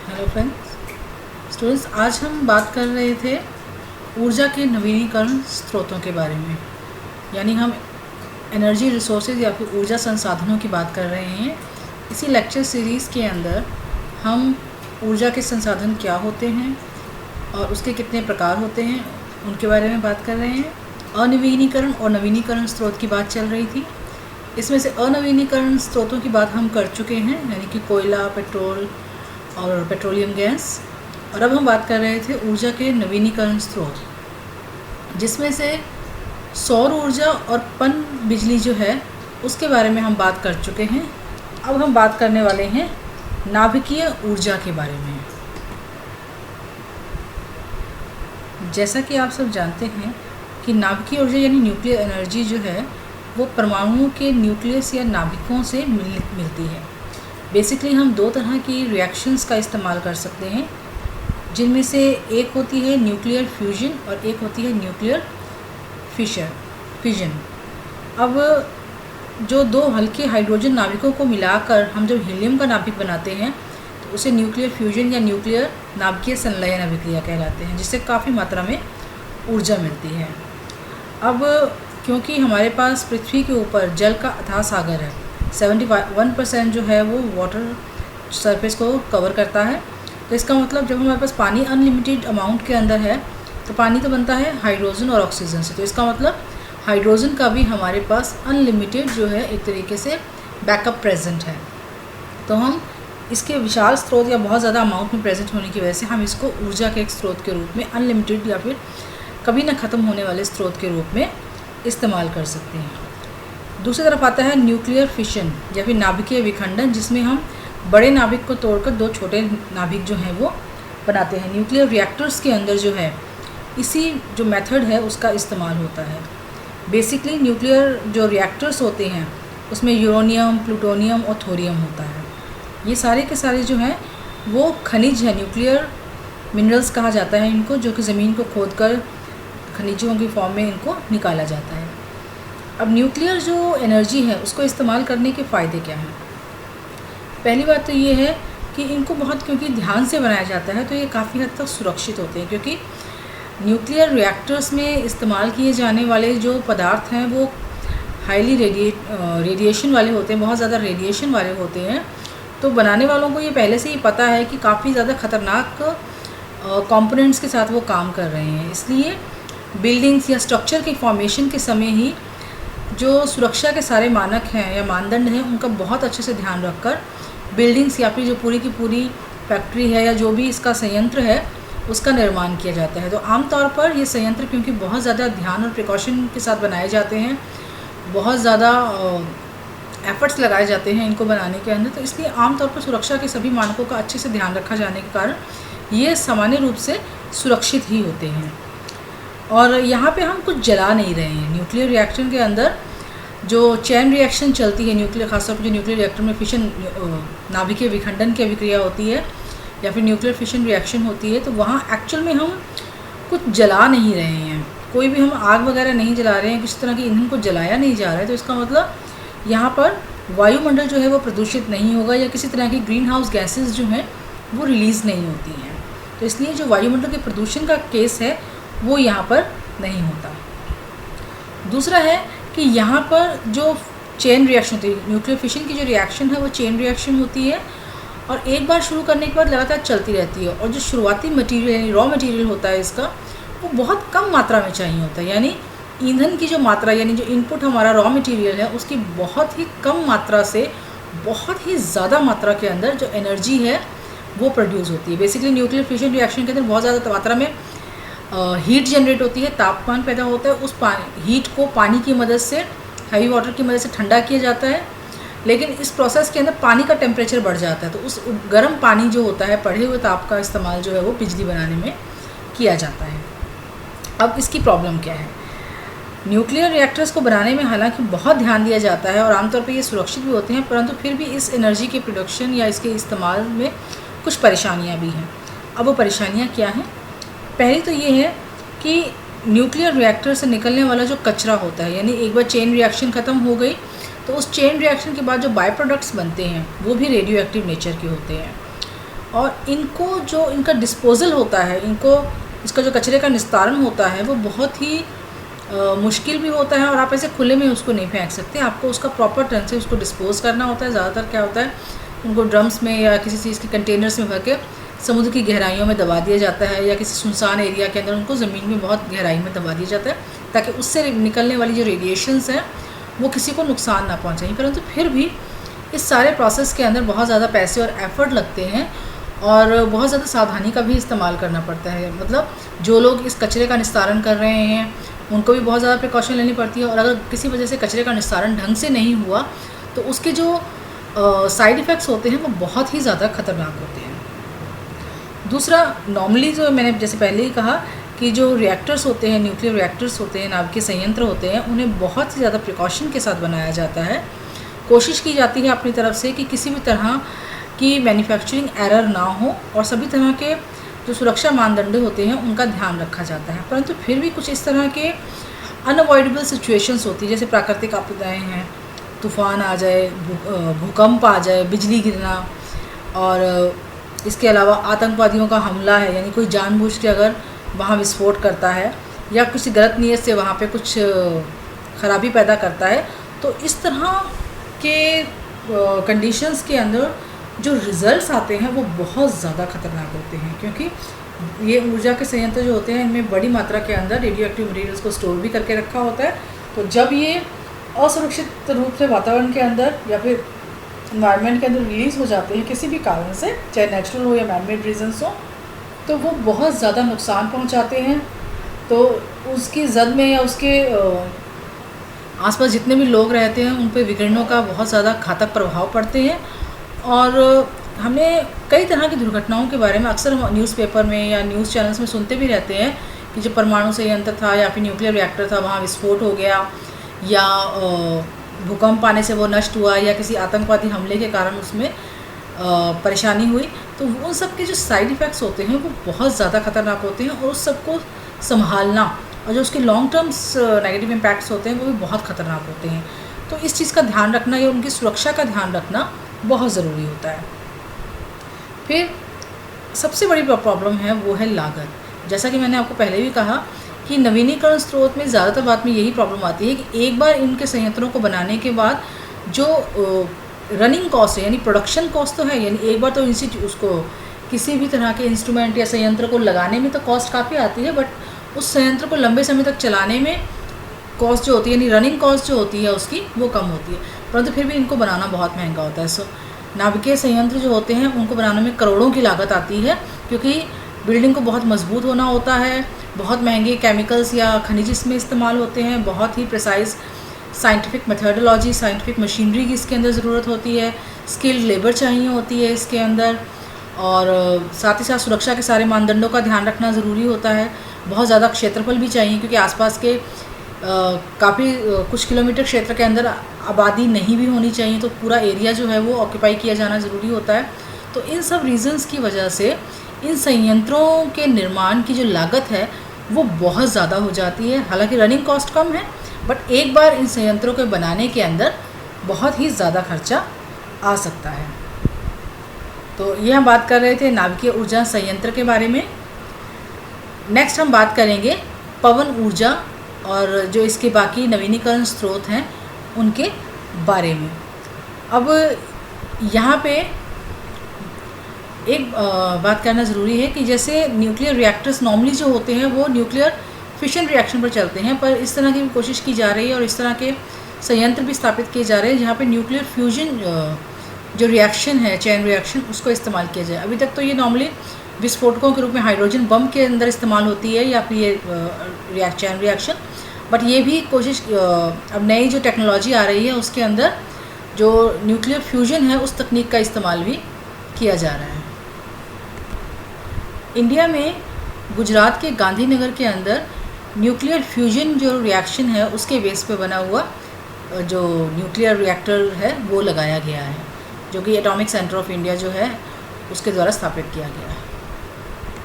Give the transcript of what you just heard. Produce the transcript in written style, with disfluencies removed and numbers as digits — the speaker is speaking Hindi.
हेलो स्टूडेंट्स, आज हम बात कर रहे थे ऊर्जा के नवीनीकरण स्रोतों के बारे में। यानी हम एनर्जी रिसोर्सेज या फिर ऊर्जा संसाधनों की बात कर रहे हैं। इसी लेक्चर सीरीज़ के अंदर हम ऊर्जा के संसाधन क्या होते हैं और उसके कितने प्रकार होते हैं उनके बारे में बात कर रहे हैं। अनवीनीकरण और नवीनीकरण स्रोत की बात चल रही थी। इसमें से अनवीनीकरण स्रोतों की बात हम कर चुके हैं, यानी कि कोयला, पेट्रोल और पेट्रोलियम गैस। और अब हम बात कर रहे थे ऊर्जा के नवीनीकरण स्रोत, जिसमें से सौर ऊर्जा और पन बिजली जो है उसके बारे में हम बात कर चुके हैं। अब हम बात करने वाले हैं नाभिकीय ऊर्जा के बारे में। जैसा कि आप सब जानते हैं कि नाभिकीय ऊर्जा यानी न्यूक्लियर एनर्जी जो है वो परमाणुओं के न्यूक्लियस या नाभिकों से मिलती है। बेसिकली हम दो तरह की रिएक्शंस का इस्तेमाल कर सकते हैं, जिनमें से एक होती है न्यूक्लियर फ्यूजन और एक होती है न्यूक्लियर फिशन। अब जो दो हल्के हाइड्रोजन नाभिकों को मिलाकर हम जब हीलियम का नाभिक बनाते हैं तो उसे न्यूक्लियर फ्यूजन या न्यूक्लियर नाभिकीय संलयन अभिक्रिया कहलाते हैं, जिससे काफ़ी मात्रा में ऊर्जा मिलती है। अब क्योंकि हमारे पास पृथ्वी के ऊपर जल का अथाह सागर है, 71% जो है वो वाटर सरफेस को कवर करता है, तो इसका मतलब जब हमारे पास पानी अनलिमिटेड अमाउंट के अंदर है तो पानी तो बनता है हाइड्रोजन और ऑक्सीजन से। तो इसका मतलब हाइड्रोजन का भी हमारे पास अनलिमिटेड जो है एक तरीके से बैकअप प्रेजेंट है। तो हम इसके विशाल स्रोत या बहुत ज़्यादा अमाउंट में प्रेजेंट होने की वजह से हम इसको ऊर्जा के एक स्रोत के रूप में, अनलिमिटेड या फिर कभी ना ख़त्म होने वाले स्रोत के रूप में इस्तेमाल कर सकते हैं। दूसरी तरफ आता है न्यूक्लियर फिशन या फिर नाभिकीय विखंडन, जिसमें हम बड़े नाभिक को तोड़कर दो छोटे नाभिक जो हैं वो बनाते हैं। न्यूक्लियर रिएक्टर्स के अंदर जो है इसी जो मेथड है उसका इस्तेमाल होता है। बेसिकली न्यूक्लियर जो रिएक्टर्स होते हैं उसमें यूरेनियम, प्लूटोनियम और थोरियम होता है। ये सारे के सारे जो हैं वो खनिज है, न्यूक्लियर मिनरल्स कहा जाता है इनको, जो कि ज़मीन को खोदकर खनिजों की फॉर्म में इनको निकाला जाता है। अब न्यूक्लियर जो एनर्जी है उसको इस्तेमाल करने के फ़ायदे क्या हैं? पहली बात तो ये है कि इनको बहुत क्योंकि ध्यान से बनाया जाता है तो ये काफ़ी हद तक सुरक्षित होते हैं, क्योंकि न्यूक्लियर रिएक्टर्स में इस्तेमाल किए जाने वाले जो पदार्थ हैं वो हाईली रेडिएशन वाले होते हैं, बहुत ज़्यादा रेडिएशन वाले होते हैं। तो बनाने वालों को ये पहले से ही पता है कि काफ़ी ज़्यादा ख़तरनाक कंपोनेंट्स के साथ वो काम कर रहे हैं। इसलिए बिल्डिंग्स या स्ट्रक्चर के फॉर्मेशन के समय ही जो सुरक्षा के सारे मानक हैं या मानदंड हैं उनका बहुत अच्छे से ध्यान रखकर बिल्डिंग्स या फिर जो पूरी की पूरी फैक्ट्री है या जो भी इसका संयंत्र है उसका निर्माण किया जाता है। तो आमतौर पर ये संयंत्र क्योंकि बहुत ज़्यादा ध्यान और प्रिकॉशन के साथ बनाए जाते हैं, बहुत ज़्यादा एफर्ट्स लगाए जाते हैं इनको बनाने के अंदर, तो इसलिए आमतौर पर सुरक्षा के सभी मानकों का अच्छे से ध्यान रखा जाने के कारण ये सामान्य रूप से सुरक्षित ही होते हैं। और यहाँ पे हम कुछ जला नहीं रहे हैं। न्यूक्लियर रिएक्शन के अंदर जो चैन रिएक्शन चलती है, न्यूक्लियर खासतौर पर जो न्यूक्लियर रिएक्टर में फिशन नाभिकीय विखंडन की अभिक्रिया होती है या फिर न्यूक्लियर फिशन रिएक्शन होती है, तो वहाँ एक्चुअल में हम कुछ जला नहीं रहे हैं, कोई भी हम आग वगैरह नहीं जला रहे हैं, किसी तरह के ईंधन को जलाया नहीं जा रहा है। तो इसका मतलब यहाँ पर वायुमंडल जो है वो प्रदूषित नहीं होगा या किसी तरह की ग्रीन हाउस गैसेज जो हैं वो रिलीज़ नहीं होती हैं। तो इसलिए जो वायुमंडल के प्रदूषण का केस है वो यहाँ पर नहीं होता। दूसरा है कि यहाँ पर जो चेन रिएक्शन होती है, न्यूक्लियर फिशन की जो रिएक्शन है वो चेन रिएक्शन होती है और एक बार शुरू करने के बाद लगातार चलती रहती है। और जो शुरुआती मटेरियल यानी रॉ मटेरियल होता है इसका, वो बहुत कम मात्रा में चाहिए होता है। यानी ईंधन की जो मात्रा यानी जो इनपुट हमारा रॉ मटेरियल है उसकी बहुत ही कम मात्रा से बहुत ही ज़्यादा मात्रा के अंदर जो एनर्जी है वो प्रोड्यूस होती है। बेसिकली न्यूक्लियर फिशन रिएक्शन के अंदर बहुत ज़्यादा मात्रा में हीट जनरेट होती है, तापमान पैदा होता है। उस हीट को पानी की मदद से, हैवी वाटर की मदद से ठंडा किया जाता है, लेकिन इस प्रोसेस के अंदर पानी का टेम्परेचर बढ़ जाता है। तो उस गर्म पानी जो होता है, बढ़े हुए ताप का इस्तेमाल जो है वो बिजली बनाने में किया जाता है। अब इसकी प्रॉब्लम क्या है? न्यूक्लियर रिएक्टर्स को बनाने में हालांकि बहुत ध्यान दिया जाता है और आमतौर पर ये सुरक्षित भी होते हैं, परंतु फिर भी इस एनर्जी के प्रोडक्शन या इसके इस्तेमाल में कुछ परेशानियाँ भी हैं। अब वो परेशानियाँ क्या हैं? पहली तो ये है कि न्यूक्लियर रिएक्टर से निकलने वाला जो कचरा होता है, यानी एक बार चेन रिएक्शन ख़त्म हो गई तो उस चेन रिएक्शन के बाद जो बाय प्रोडक्ट्स बनते हैं वो भी रेडियो एक्टिव नेचर के होते हैं। और इनको जो इनका डिस्पोज़ल होता है, इसका जो कचरे का निस्तारण होता है वो बहुत ही मुश्किल भी होता है, और आप ऐसे खुले में उसको नहीं फेंक सकते। आपको उसका प्रॉपर ढंग से उसको डिस्पोज़ करना होता है। ज़्यादातर क्या होता है, उनको ड्रम्स में या किसी चीज़ के कंटेनर्स में भर के समुद्र की गहराइयों में दबा दिया जाता है, या किसी सुनसान एरिया के अंदर उनको ज़मीन में बहुत गहराई में दबा दिया जाता है, ताकि उससे निकलने वाली जो रेडिएशंस हैं वो किसी को नुकसान ना पहुँचाएं। परंतु फिर भी इस सारे प्रोसेस के अंदर बहुत ज़्यादा पैसे और एफ़र्ट लगते हैं, और बहुत ज़्यादा सावधानी का भी इस्तेमाल करना पड़ता है। मतलब जो लोग इस कचरे का निस्तारण कर रहे हैं उनको भी बहुत ज़्यादा प्रिकॉशन लेनी पड़ती है, और अगर किसी वजह से कचरे का निस्तारण ढंग से नहीं हुआ तो उसके जो साइड इफ़ेक्ट्स होते हैं वो बहुत ही ज़्यादा ख़तरनाक होते हैं। दूसरा, नॉर्मली जो मैंने जैसे पहले ही कहा कि जो रिएक्टर्स होते हैं, न्यूक्लियर रिएक्टर्स होते हैं, नाभिकीय संयंत्र होते हैं, उन्हें बहुत ही ज़्यादा प्रिकॉशन के साथ बनाया जाता है। कोशिश की जाती है अपनी तरफ से कि किसी भी तरह की मैन्युफैक्चरिंग एरर ना हो, और सभी तरह के जो सुरक्षा मानदंड होते हैं उनका ध्यान रखा जाता है। परंतु फिर भी कुछ इस तरह के अनअवॉइडेबल सिचुएशंस होती है, जैसे प्राकृतिक आपदाएं हैं, तूफ़ान आ जाए, भूकंप आ जाए, बिजली गिरना, और इसके अलावा आतंकवादियों का हमला है, यानी कोई जानबूझ के अगर वहाँ विस्फोट करता है या कुछ गलत नीयत से वहाँ पे कुछ ख़राबी पैदा करता है, तो इस तरह के कंडीशंस के अंदर जो रिज़ल्ट्स आते हैं वो बहुत ज़्यादा ख़तरनाक होते हैं, क्योंकि ये ऊर्जा के संयंत्र जो होते हैं इनमें बड़ी मात्रा के अंदर रेडियो एक्टिव मटीरियल्स को स्टोर भी करके रखा होता है। तो जब ये असुरक्षित रूप से वातावरण के अंदर या फिर इन्वायरमेंट के अंदर रिलीज़ हो जाते हैं किसी भी कारण से, चाहे नेचुरल हो या मैनमेड रीजंस हो, तो वो बहुत ज़्यादा नुकसान पहुंचाते हैं। तो उसकी जद में या उसके आसपास जितने भी लोग रहते हैं उन पे विकिरणों का बहुत ज़्यादा घातक प्रभाव पड़ते हैं। और हमें कई तरह की दुर्घटनाओं के बारे में अक्सर न्यूज़पेपर में या न्यूज़ चैनल्स में सुनते भी रहते हैं कि जो परमाणु संयंत्र था या फिर न्यूक्लियर रिएक्टर था वहाँ विस्फोट हो गया, या भूकंप आने से वो नष्ट हुआ, या किसी आतंकवादी हमले के कारण उसमें परेशानी हुई। तो उन सब के जो साइड इफ़ेक्ट्स होते हैं वो बहुत ज़्यादा ख़तरनाक होते हैं, और उस सबको संभालना और जो उसके लॉन्ग टर्म्स नेगेटिव इम्पैक्ट्स होते हैं वो भी बहुत ख़तरनाक होते हैं। तो इस चीज़ का ध्यान रखना या उनकी सुरक्षा का ध्यान रखना बहुत ज़रूरी होता है। फिर सबसे बड़ी प्रॉब्लम है वो है लागत। जैसा कि मैंने आपको पहले भी कहा कि नवीनीकरण स्रोत में ज़्यादातर बात में यही प्रॉब्लम आती है कि एक बार इनके संयंत्रों को बनाने के बाद जो रनिंग कॉस्ट है, यानी प्रोडक्शन कॉस्ट तो है, यानी एक बार तो उसको किसी भी तरह के इंस्ट्रूमेंट या संयंत्र को लगाने में तो कॉस्ट काफ़ी आती है, बट उस संयंत्र को लंबे समय तक चलाने में कॉस्ट जो होती है, यानी रनिंग कॉस्ट जो होती है उसकी वो कम होती है। परंतु फिर भी इनको बनाना बहुत महंगा होता है। सो नाभिकीय संयंत्र जो होते हैं उनको बनाने में करोड़ों की लागत आती है, क्योंकि बिल्डिंग को बहुत मजबूत होना होता है, बहुत महंगे केमिकल्स या खनिज इसमें इस्तेमाल होते हैं, बहुत ही precise scientific methodology, scientific machinery की इसके अंदर ज़रूरत होती है, स्किल्ड लेबर चाहिए होती है इसके अंदर, और साथ ही साथ सुरक्षा के सारे मानदंडों का ध्यान रखना ज़रूरी होता है। बहुत ज़्यादा क्षेत्रफल भी चाहिए, क्योंकि आसपास के काफ़ी कुछ किलोमीटर क्षेत्र के अंदर आबादी नहीं भी होनी चाहिए, तो पूरा एरिया जो है वो ऑक्यूपाई किया जाना ज़रूरी होता है। तो इन सब रीज़न्स की वजह से इन संयंत्रों के निर्माण की जो लागत है वो बहुत ज़्यादा हो जाती है। हालांकि रनिंग कॉस्ट कम है, बट एक बार इन संयंत्रों के बनाने के अंदर बहुत ही ज़्यादा खर्चा आ सकता है। तो ये हम बात कर रहे थे नाभिकीय ऊर्जा संयंत्र के बारे में। नेक्स्ट हम बात करेंगे पवन ऊर्जा और जो इसके बाकी नवीनीकरण स्रोत हैं उनके बारे में। अब यहाँ पे एक बात करना ज़रूरी है कि जैसे न्यूक्लियर रिएक्टर्स नॉर्मली जो होते हैं वो न्यूक्लियर फिशन रिएक्शन पर चलते हैं, पर इस तरह की भी कोशिश की जा रही है और इस तरह के संयंत्र भी स्थापित किए जा रहे हैं जहाँ पे न्यूक्लियर फ्यूजन जो रिएक्शन है, चैन रिएक्शन, उसको इस्तेमाल किया जाए। अभी तक तो ये नॉर्मली विस्फोटकों के रूप में हाइड्रोजन बम के अंदर इस्तेमाल होती है या फिर ये चैन रिएक्शन, बट ये भी कोशिश अब नई जो टेक्नोलॉजी आ रही है उसके अंदर जो न्यूक्लियर फ्यूजन है उस तकनीक का इस्तेमाल भी किया जा रहा है। इंडिया में गुजरात के गांधीनगर के अंदर न्यूक्लियर फ्यूजन जो रिएक्शन है उसके बेस पे बना हुआ जो न्यूक्लियर रिएक्टर है वो लगाया गया है, जो कि एटॉमिक सेंटर ऑफ इंडिया जो है उसके द्वारा स्थापित किया गया है।